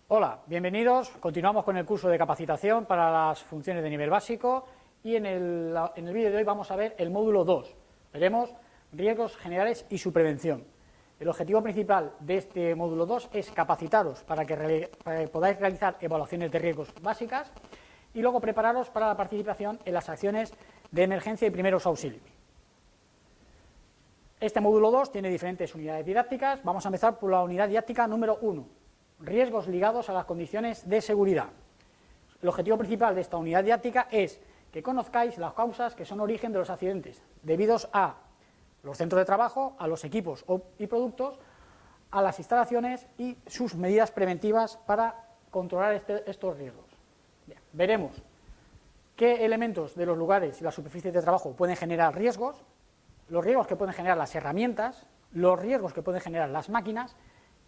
Hola, bienvenidos. Continuamos con el curso de capacitación para las funciones de nivel básico y en el vídeo de hoy vamos a ver el módulo 2. Veremos riesgos generales y su prevención. El objetivo principal de este módulo 2 es capacitaros para que podáis realizar evaluaciones de riesgos básicas y luego prepararos para la participación en las acciones de emergencia y primeros auxilios. Este módulo 2 tiene diferentes unidades didácticas. Vamos a empezar por la unidad didáctica número 1. Riesgos ligados a las condiciones de seguridad. El objetivo principal de esta unidad didáctica es que conozcáis las causas que son origen de los accidentes, debidos a los centros de trabajo, a los equipos y productos, a las instalaciones y sus medidas preventivas para controlar estos riesgos. Bien, veremos qué elementos de los lugares y las superficies de trabajo pueden generar riesgos, los riesgos que pueden generar las herramientas, los riesgos que pueden generar las máquinas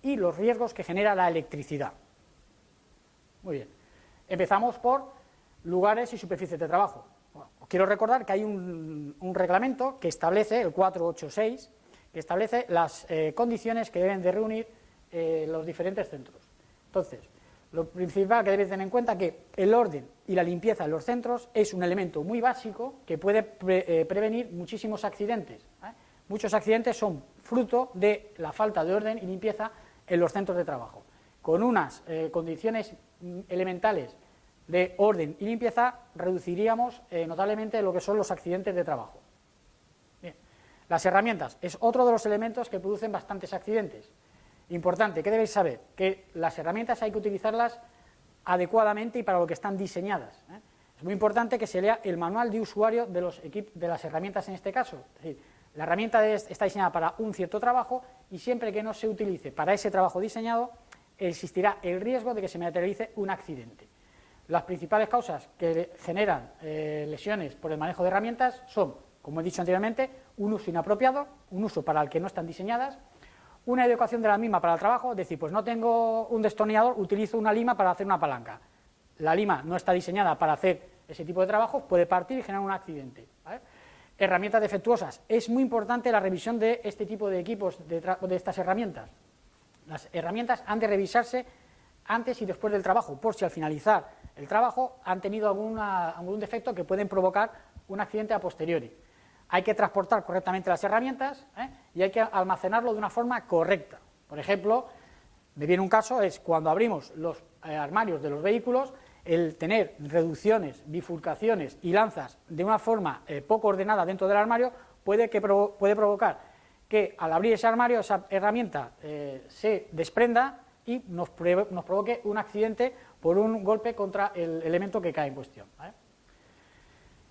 y los riesgos que genera la electricidad. Muy bien, empezamos por lugares y superficies de trabajo. Bueno, os quiero recordar que hay un reglamento que establece, el 486, que establece las condiciones que deben de reunir los diferentes centros. Entonces, lo principal que debéis tener en cuenta es que el orden y la limpieza en los centros es un elemento muy básico que puede prevenir muchísimos accidentes. Muchos accidentes son fruto de la falta de orden y limpieza en los centros de trabajo. Con unas condiciones elementales de orden y limpieza reduciríamos notablemente lo que son los accidentes de trabajo. Bien. Las herramientas es otro de los elementos que producen bastantes accidentes. Importante, ¿qué debéis saber? Que las herramientas hay que utilizarlas adecuadamente y para lo que están diseñadas. Es muy importante que se lea el manual de usuario de las herramientas en este caso. Es decir, la herramienta está diseñada para un cierto trabajo y siempre que no se utilice para ese trabajo diseñado, existirá el riesgo de que se materialice un accidente. Las principales causas que generan lesiones por el manejo de herramientas son, como he dicho anteriormente, un uso inapropiado, un uso para el que no están diseñadas, una adecuación de la misma para el trabajo, es decir, pues no tengo un destornillador, utilizo una lima para hacer una palanca. La lima no está diseñada para hacer ese tipo de trabajo, puede partir y generar un accidente, ¿vale? Herramientas defectuosas. Es muy importante la revisión de este tipo de equipos, de estas herramientas. Las herramientas han de revisarse antes y después del trabajo, por si al finalizar el trabajo han tenido algún defecto que pueden provocar un accidente a posteriori. Hay que transportar correctamente las herramientas y hay que almacenarlo de una forma correcta. Por ejemplo, me viene un caso, es cuando abrimos los armarios de los vehículos, el tener reducciones, bifurcaciones y lanzas de una forma poco ordenada dentro del armario puede provocar que al abrir ese armario esa herramienta se desprenda y nos provoque un accidente por un golpe contra el elemento que cae en cuestión, ¿vale?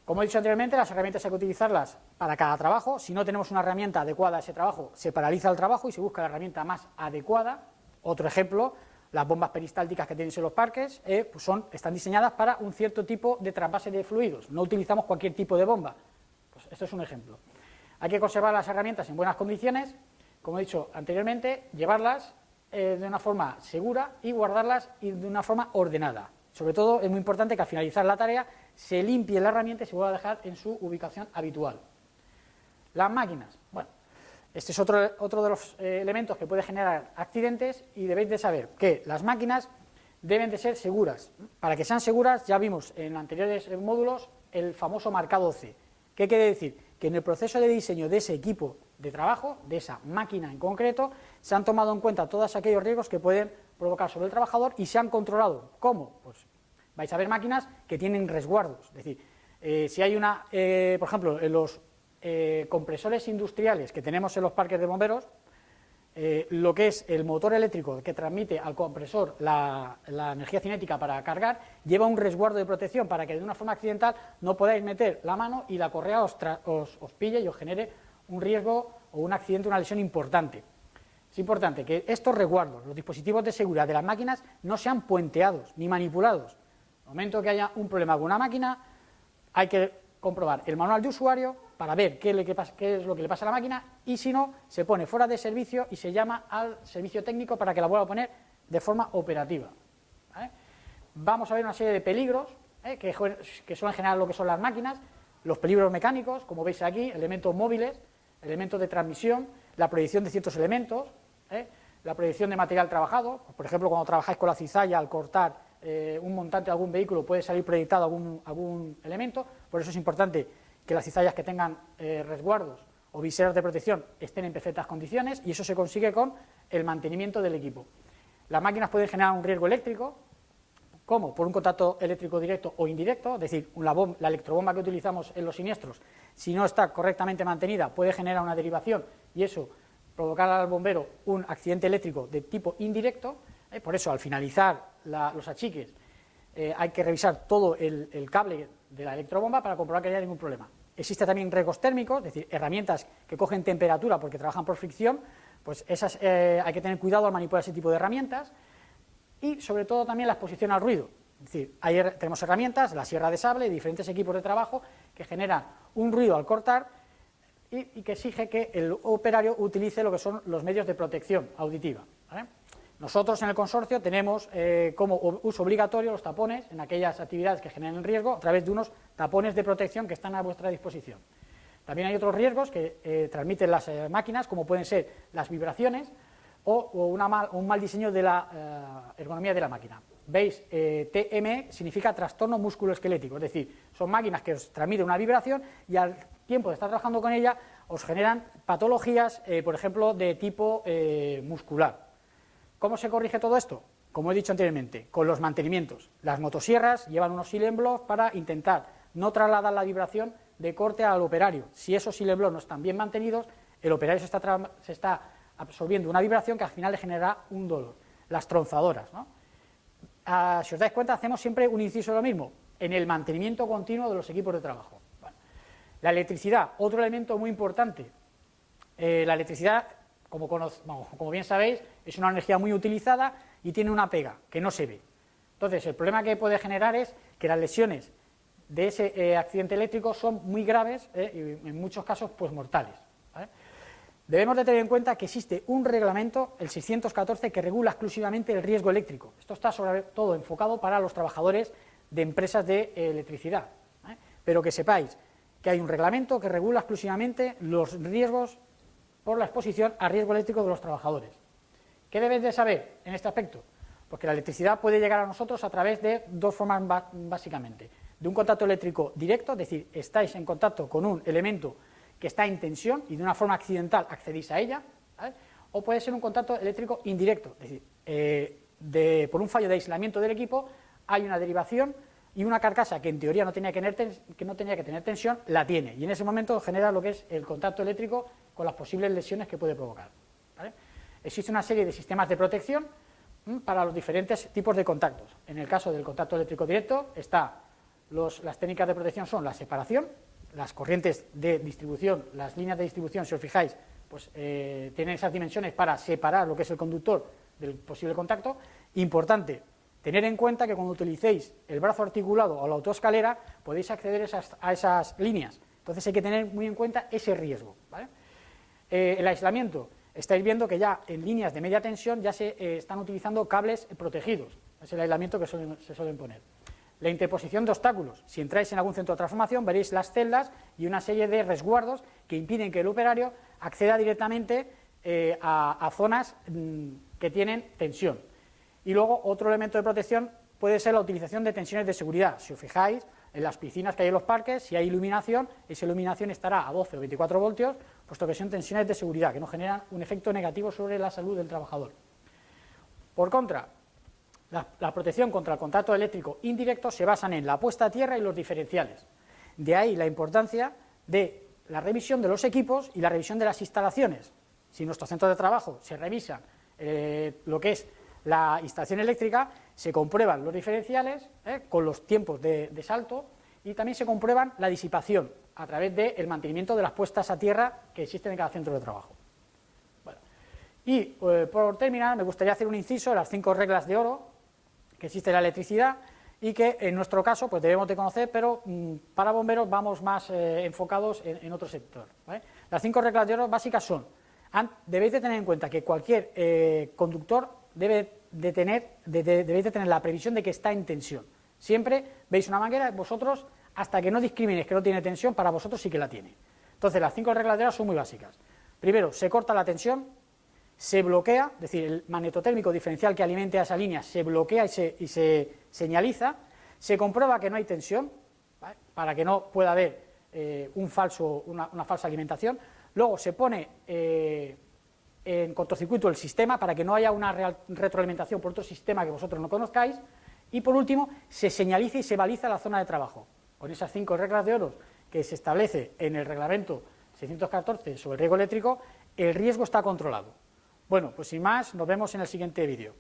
Como he dicho anteriormente, las herramientas hay que utilizarlas para cada trabajo. Si no tenemos una herramienta adecuada a ese trabajo, se paraliza el trabajo y se busca la herramienta más adecuada. Otro ejemplo, las bombas peristálticas que tenéis en los parques están diseñadas para un cierto tipo de trasvase de fluidos. No utilizamos cualquier tipo de bomba. Pues esto es un ejemplo. Hay que conservar las herramientas en buenas condiciones, como he dicho anteriormente, llevarlas de una forma segura y guardarlas de una forma ordenada. Sobre todo es muy importante que al finalizar la tarea se limpie la herramienta y se vuelva a dejar en su ubicación habitual. Las máquinas. Bueno, este es otro de los elementos que puede generar accidentes y debéis de saber que las máquinas deben de ser seguras. Para que sean seguras, ya vimos en anteriores módulos el famoso marcado C. ¿Qué quiere decir? Que en el proceso de diseño de ese equipo de trabajo, de esa máquina en concreto, se han tomado en cuenta todos aquellos riesgos que pueden provocar sobre el trabajador y se han controlado. ¿Cómo? Pues vais a ver máquinas que tienen resguardos. Es decir, si hay por ejemplo, en los compresores industriales que tenemos en los parques de bomberos, lo que es el motor eléctrico que transmite al compresor la energía cinética para cargar, lleva un resguardo de protección para que de una forma accidental no podáis meter la mano y la correa os pille y os genere un riesgo o un accidente, una lesión importante. Es importante que estos resguardos, los dispositivos de seguridad de las máquinas, no sean puenteados ni manipulados. En el momento que haya un problema con una máquina, hay que comprobar el manual de usuario para ver qué es lo que le pasa a la máquina y si no, se pone fuera de servicio y se llama al servicio técnico para que la vuelva a poner de forma operativa, ¿vale? Vamos a ver una serie de peligros que suelen generar lo que son las máquinas, los peligros mecánicos, como veis aquí, elementos móviles, elementos de transmisión, la proyección de ciertos elementos, la proyección de material trabajado. Por ejemplo, cuando trabajáis con la cizalla, al cortar un montante de algún vehículo puede salir proyectado algún elemento, por eso es importante que las cizallas que tengan resguardos o viseras de protección estén en perfectas condiciones, y eso se consigue con el mantenimiento del equipo. Las máquinas pueden generar un riesgo eléctrico, como por un contacto eléctrico directo o indirecto, es decir, la electrobomba que utilizamos en los siniestros, si no está correctamente mantenida, puede generar una derivación y eso provocar al bombero un accidente eléctrico de tipo indirecto. Por eso, al finalizar los achiques, hay que revisar todo el cable de la electrobomba para comprobar que no haya ningún problema. Existen también riesgos térmicos, es decir, herramientas que cogen temperatura porque trabajan por fricción, pues esas hay que tener cuidado al manipular ese tipo de herramientas. Y sobre todo también la exposición al ruido, es decir, ahí tenemos herramientas, la sierra de sable, diferentes equipos de trabajo que generan un ruido al cortar y que exige que el operario utilice lo que son los medios de protección auditiva, ¿vale? Nosotros en el consorcio tenemos como uso obligatorio los tapones en aquellas actividades que generan riesgo a través de unos tapones de protección que están a vuestra disposición. También hay otros riesgos que transmiten las máquinas, como pueden ser las vibraciones o un mal diseño de la ergonomía de la máquina. Veis, TME significa trastorno musculoesquelético, es decir, son máquinas que os transmiten una vibración y al tiempo de estar trabajando con ella os generan patologías, por ejemplo, de tipo muscular. ¿Cómo se corrige todo esto? Como he dicho anteriormente, con los mantenimientos. Las motosierras llevan unos silent blocks para intentar no trasladar la vibración de corte al operario. Si esos silent blocks no están bien mantenidos, el operario se está absorbiendo una vibración que al final le generará un dolor. Las tronzadoras, ¿no? Si os dais cuenta, hacemos siempre un inciso de lo mismo, en el mantenimiento continuo de los equipos de trabajo. Bueno, la electricidad, otro elemento muy importante. La electricidad, como bien sabéis, es una energía muy utilizada y tiene una pega, que no se ve. Entonces, el problema que puede generar es que las lesiones de ese accidente eléctrico son muy graves y en muchos casos pues mortales, ¿vale? Debemos de tener en cuenta que existe un reglamento, el 614, que regula exclusivamente el riesgo eléctrico. Esto está sobre todo enfocado para los trabajadores de empresas de electricidad, ¿vale? Pero que sepáis que hay un reglamento que regula exclusivamente los riesgos por la exposición a riesgo eléctrico de los trabajadores. ¿Qué debéis de saber en este aspecto? Porque la electricidad puede llegar a nosotros a través de dos formas básicamente. De un contacto eléctrico directo, es decir, estáis en contacto con un elemento que está en tensión y de una forma accidental accedéis a ella, ¿vale? O puede ser un contacto eléctrico indirecto, es decir, por un fallo de aislamiento del equipo hay una derivación y una carcasa que en teoría no tenía que tener tensión, la tiene, y en ese momento genera lo que es el contacto eléctrico con las posibles lesiones que puede provocar, ¿vale? Existe una serie de sistemas de protección para los diferentes tipos de contactos. En el caso del contacto eléctrico directo las técnicas de protección son la separación, las corrientes de distribución, las líneas de distribución, si os fijáis, pues tienen esas dimensiones para separar lo que es el conductor del posible contacto. Importante tener en cuenta que cuando utilicéis el brazo articulado o la autoescalera podéis acceder a esas líneas, entonces hay que tener muy en cuenta ese riesgo, ¿vale? El aislamiento, estáis viendo que ya en líneas de media tensión ya se están utilizando cables protegidos, es el aislamiento que se suelen poner. La interposición de obstáculos, si entráis en algún centro de transformación veréis las celdas y una serie de resguardos que impiden que el operario acceda directamente a zonas que tienen tensión. Y luego otro elemento de protección puede ser la utilización de tensiones de seguridad. Si os fijáis, en las piscinas que hay en los parques, si hay iluminación, esa iluminación estará a 12 o 24 voltios, puesto que son tensiones de seguridad que no generan un efecto negativo sobre la salud del trabajador. Por contra, la protección contra el contacto eléctrico indirecto se basan en la puesta a tierra y los diferenciales. De ahí la importancia de la revisión de los equipos y la revisión de las instalaciones. Si en nuestro centro de trabajo se revisa lo que es la instalación eléctrica, se comprueban los diferenciales con los tiempos de salto y también se comprueban la disipación a través del mantenimiento de las puestas a tierra que existen en cada centro de trabajo. Bueno, y por terminar, me gustaría hacer un inciso de las 5 reglas de oro que existe en la electricidad y que en nuestro caso pues debemos de conocer, pero para bomberos vamos más enfocados en otro sector, ¿vale? Las 5 reglas de oro básicas son: debéis de tener en cuenta que cualquier conductor debéis de tener la previsión de que está en tensión. Siempre veis una manguera, vosotros, hasta que no discriminéis que no tiene tensión, para vosotros sí que la tiene. Entonces, las 5 reglas de oro son muy básicas. Primero, se corta la tensión. se bloquea, es decir, el magnetotérmico diferencial que alimente a esa línea se bloquea y se señaliza, se comprueba que no hay tensión, ¿vale?, para que no pueda haber una falsa alimentación, luego se pone en cortocircuito el sistema para que no haya una retroalimentación por otro sistema que vosotros no conozcáis, y por último se señaliza y se baliza la zona de trabajo. Con esas 5 reglas de oro que se establece en el reglamento 614 sobre el riesgo eléctrico, el riesgo está controlado. Bueno, pues sin más, nos vemos en el siguiente vídeo.